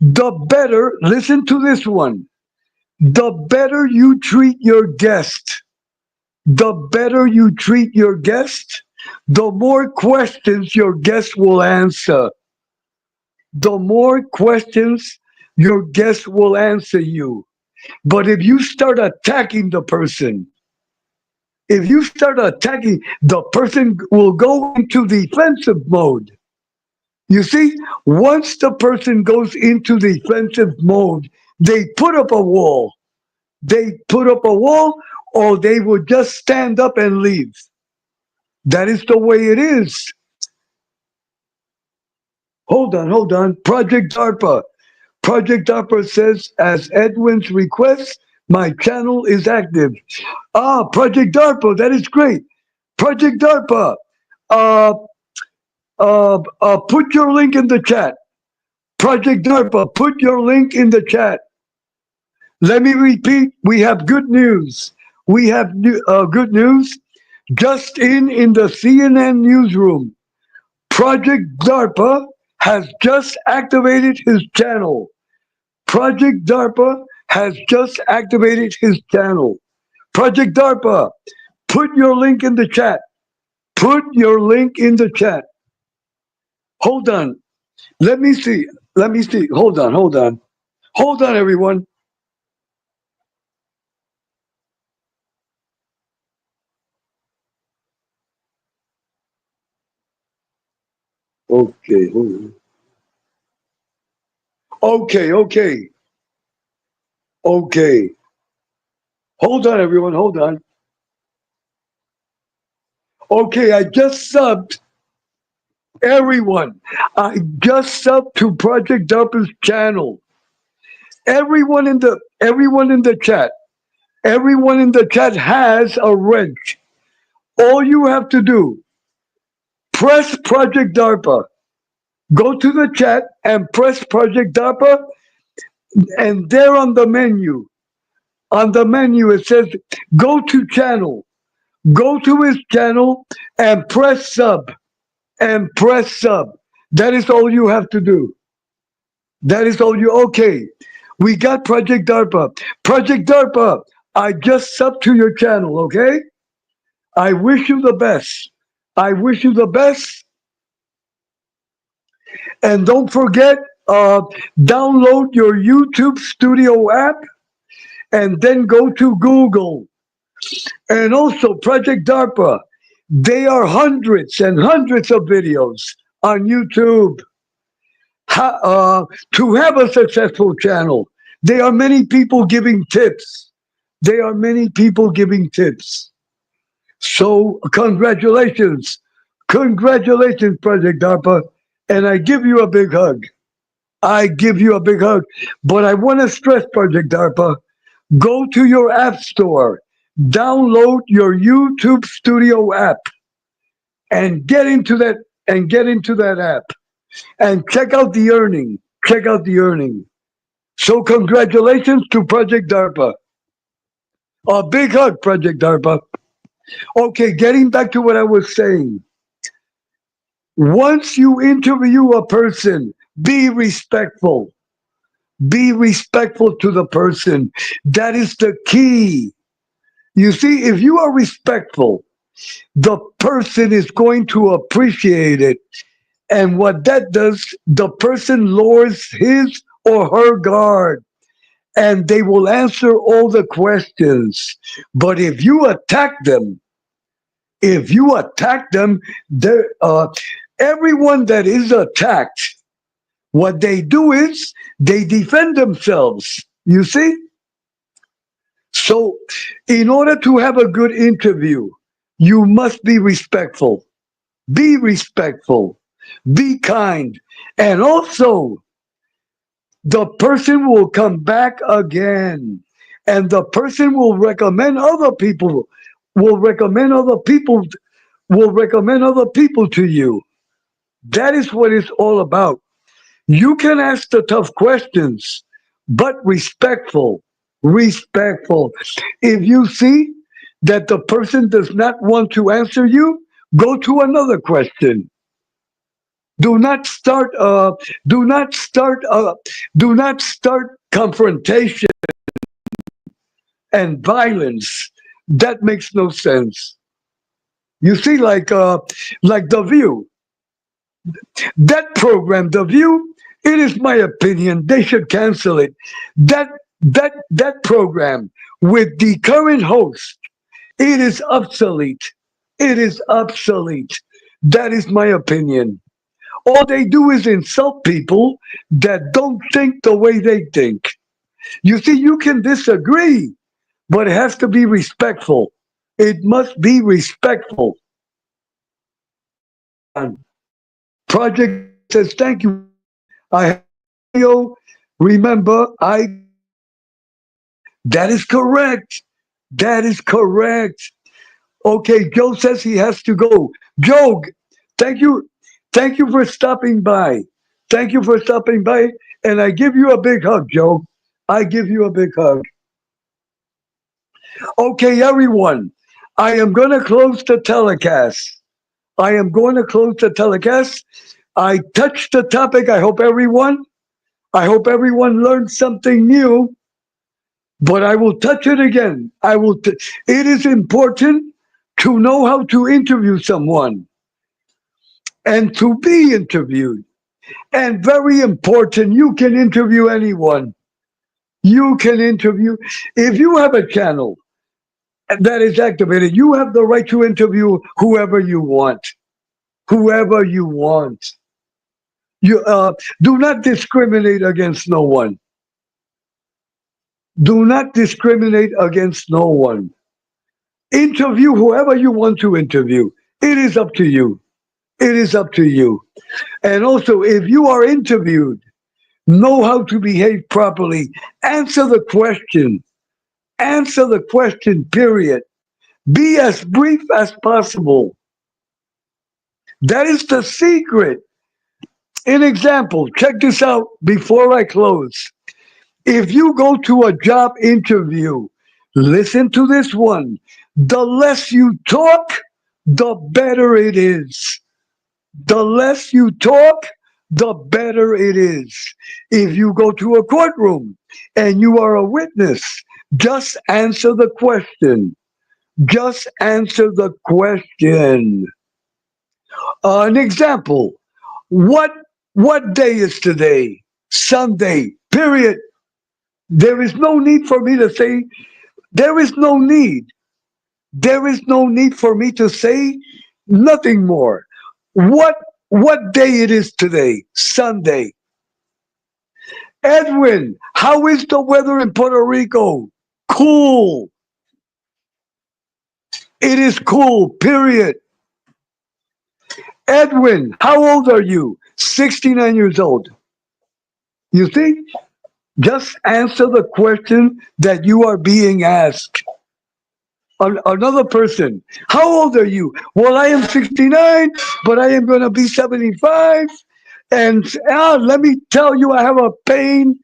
The better, listen to this one, the better you treat your guest, the better you treat your guest, the more questions your guest will answer. The more questions your guest will answer you. But if you start attacking the person, the person will go into defensive mode. You see, once the person goes into defensive mode, they put up a wall. Or they will just stand up and leave. That is the way it is. Hold on. Project DARPA. Project DARPA says, as Edwin's request, my channel is active. Project DARPA, that is great. Project DARPA, put your link in the chat. Project DARPA, put your link in the chat. Let me repeat, we have good news. We have good news. Just in the CNN newsroom, Project DARPA has just activated his channel. Project DARPA has just activated his channel. Project DARPA, put your link in the chat. Put your link in the chat. Hold on. Let me see. Hold on, everyone. Okay, hold on. Okay. Hold on, everyone. Hold on. Okay, I just subbed everyone. I just subbed to Project DARPA's channel. Everyone in the chat. Everyone in the chat has a wrench. All you have to do, press Project DARPA. Go to the chat and press Project DARPA, and there on the menu, it says go to channel. Go to his channel and press sub. That is all you have to do. Okay. We got Project DARPA. Project DARPA, I just subbed to your channel, okay? I wish you the best. And don't forget, download your YouTube Studio app and then go to Google. And also, Project DARPA, they are hundreds and hundreds of videos on YouTube. To have a successful channel, there are many people giving tips. So, congratulations. Congratulations, Project DARPA. And I give you a big hug. But I want to stress, Project DARPA, go to your app store, download your YouTube Studio app, and get into that app, and check out the earning. So congratulations to Project DARPA. A big hug, Project DARPA. Okay, getting back to what I was saying. Once you interview a person, be respectful. Be respectful to the person. That is the key. You see, if you are respectful, the person is going to appreciate it. And what that does, the person lowers his or her guard, and they will answer all the questions. But if you attack them, everyone that is attacked, what they do is they defend themselves. You see? So, in order to have a good interview, you must be respectful. Be respectful. Be kind. And also, the person will come back again. And the person will recommend other people. Will recommend other people to you. That is what it's all about. You can ask the tough questions, but respectful. If you see that the person does not want to answer you, go to another question. Do not start confrontation and violence. That makes no sense. You see, like The View. That program, The View, it is my opinion, they should cancel it. That program with the current host, it is obsolete. It is obsolete. That is my opinion. All they do is insult people that don't think the way they think. You see, you can disagree, but it has to be respectful. It must be respectful. Project says, thank you. Remember, that is correct. That is correct. Okay, Joe says he has to go. Joe, thank you. Thank you for stopping by. Thank you for stopping by. And I give you a big hug, Joe. I give you a big hug. Okay, everyone. I am going to close the telecast. I am going to close the telecast. I touched the topic. I hope everyone learned something new. But I will touch it again. It is important to know how to interview someone and to be interviewed. And very important, you can interview anyone. You can interview. If you have a channel that is activated, you have the right to interview whoever you want. Whoever you want. You do not discriminate against no one. Do not discriminate against no one. Interview whoever you want to interview. It is up to you. It is up to you. And also, if you are interviewed, know how to behave properly. Answer the question. Answer the question, period. Be as brief as possible. That is the secret. An example, check this out before I close. If you go to a job interview, listen to this one. The less you talk, the better it is. The less you talk, the better it is. If you go to a courtroom and you are a witness, just answer the question. Just answer the question. An example, what day is today? Sunday, period. There is no need for me to say, there is no need. There is no need for me to say nothing more. What day it is today? Sunday. Edwin, how is the weather in Puerto Rico? Cool. It is cool, period. Edwin, how old are you? 69 years old. You see? Just answer the question that you are being asked. Another person, how old are you? Well, I am 69, but I am going to be 75. And let me tell you, I have a pain.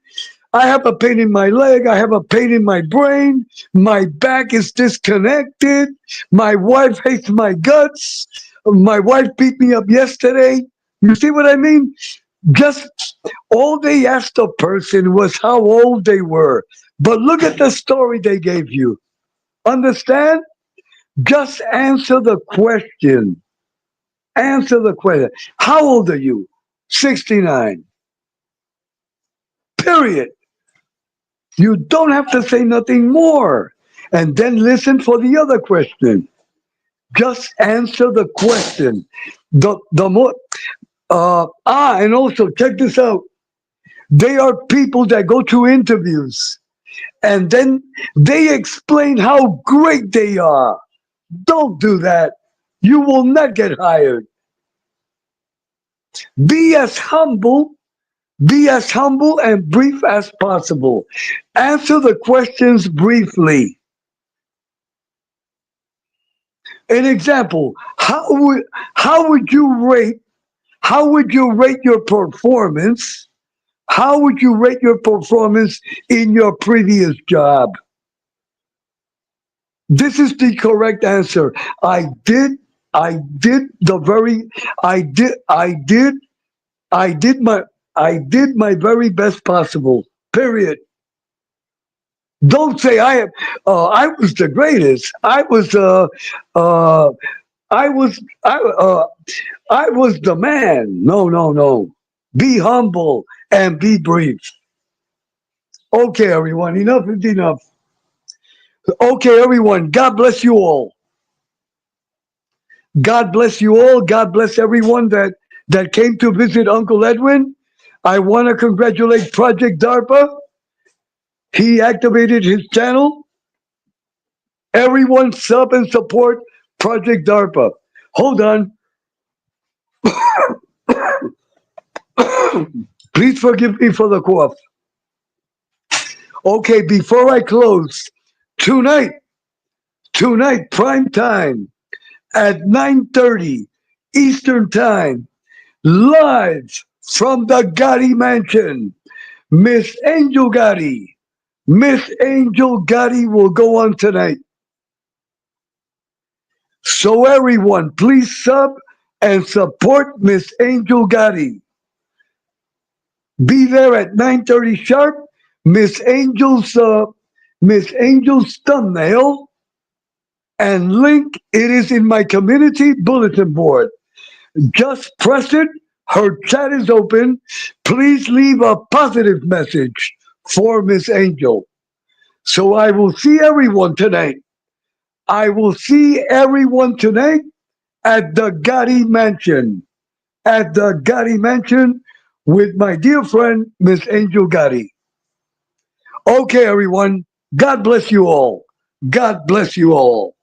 I have a pain in my leg. I have a pain in my brain. My back is disconnected. My wife hates my guts. My wife beat me up yesterday. You see what I mean? Just all they asked the person was how old they were. But look at the story they gave you. Understand? Just answer the question. Answer the question. How old are you? 69. Period. You don't have to say nothing more. And then listen for the other question. Just answer the question. And also check this out. They are people that go to interviews and then they explain how great they are. Don't do that. You will not get hired. Be as humble and brief as possible. Answer the questions briefly. An example, how would you rate your performance? How would you rate your performance in your previous job? This is the correct answer. I did my very best possible. Period. Don't say I was the greatest. I was the man. No, no, no. Be humble and be brief. Okay, everyone. Enough is enough. Okay, everyone. God bless you all. God bless you all. God bless everyone that came to visit Uncle Edwin. I want to congratulate Project DARPA. He activated his channel. Everyone sub and support Project DARPA. Hold on. Please forgive me for the cough. Okay, before I close, tonight, prime time, at 9:30 Eastern Time, live from the Gotti Mansion, Miss Angel Gotti. Miss Angel Gotti will go on tonight. So everyone, please sub and support Miss Angel Gotti. Be there at 9:30 sharp. Miss Angel's thumbnail and link, it is in my community bulletin board. Just press it. Her chat is open. Please leave a positive message for Miss Angel. So I will see everyone tonight. I will see everyone tonight at the Gotti Mansion. At the Gotti Mansion with my dear friend, Miss Angel Gotti. Okay, everyone. God bless you all. God bless you all.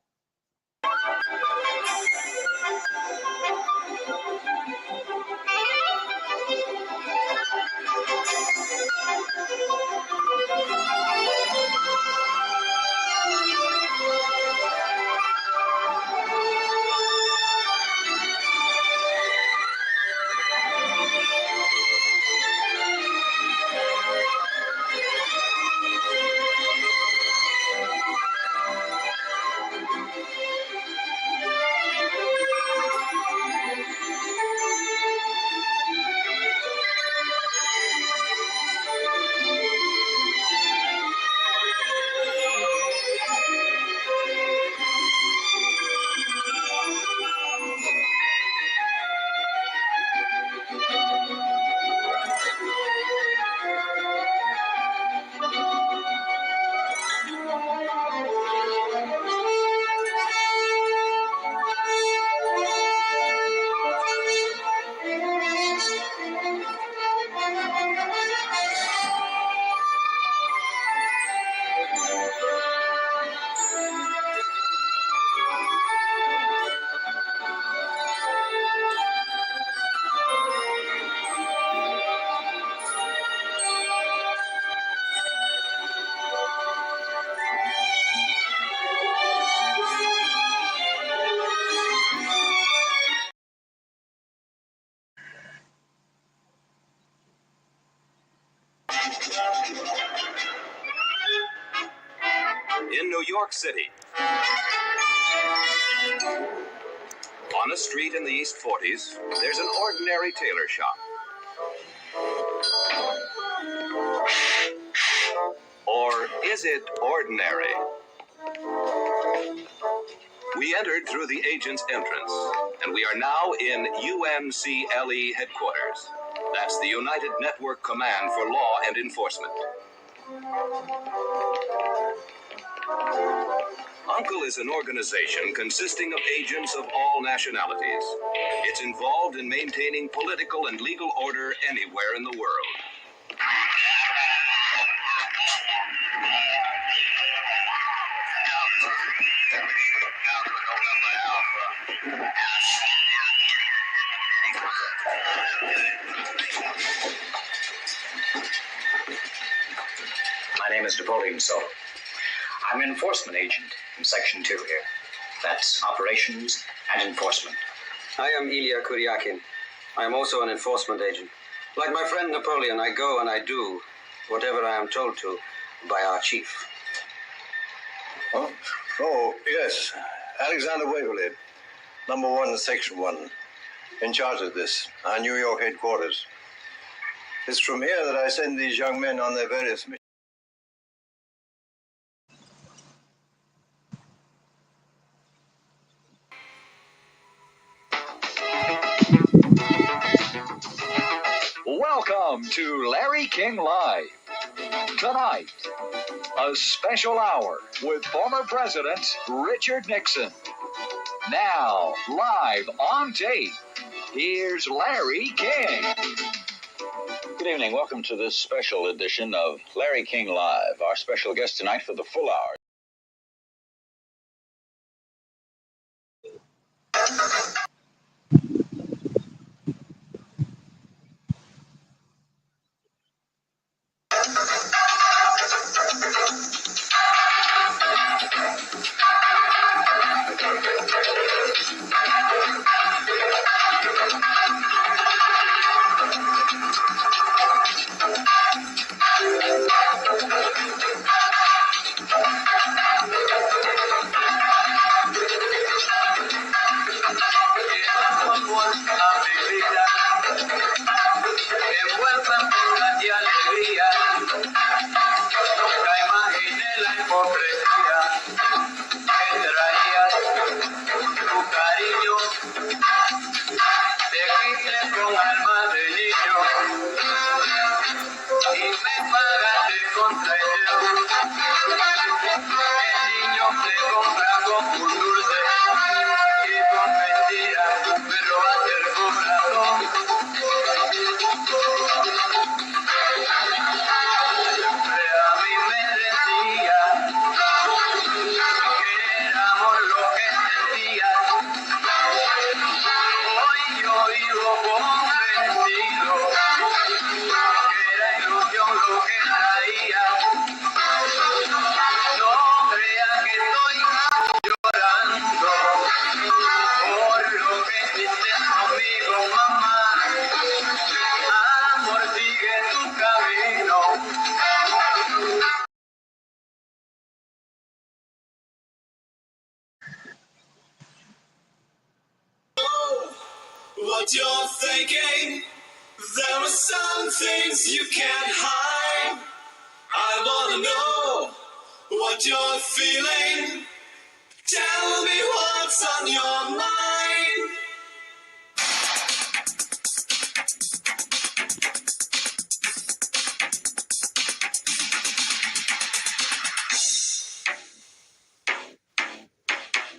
In New York City, on a street in the East 40s, there's an ordinary tailor shop. Or is it ordinary? We entered through the agent's entrance, and we are now in UMCLE headquarters. That's the United Network Command for Law and Enforcement. UNCLE is an organization consisting of agents of all nationalities. It's involved in maintaining political and legal order anywhere in the world. My name is Napoleon So. I'm an enforcement agent in Section 2 here. That's operations and enforcement. I am Ilya Kuryakin. I am also an enforcement agent. Like my friend Napoleon, I go and I do whatever I am told to by our chief. Huh? Oh, yes. Alexander Waverly, number 1, section 1, in charge of this, our New York headquarters. It's from here that I send these young men on their various missions. Welcome to Larry King Live. Tonight, a special hour with former President Richard Nixon. Now, live on tape, here's Larry King. Good evening. Welcome to this special edition of Larry King Live. Our special guest tonight for the full hour. What you're thinking, there are some things you can't hide. I wanna know what you're feeling. Tell me what's on your mind.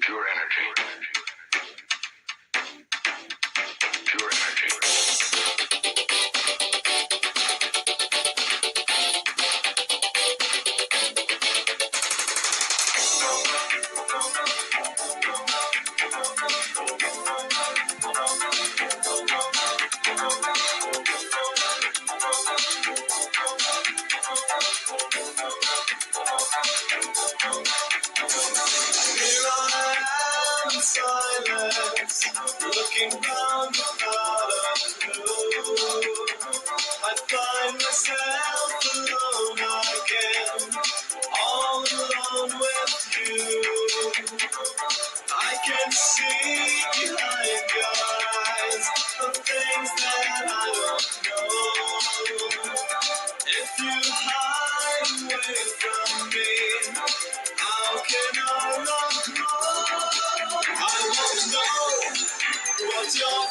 Pure energy. Pure energy. Here I am in silence, looking round without a clue. I find myself alone again, all alone with you. I can see behind your eyes the things that I don't know. If you hide away from me, how can I run home? I want to know what you're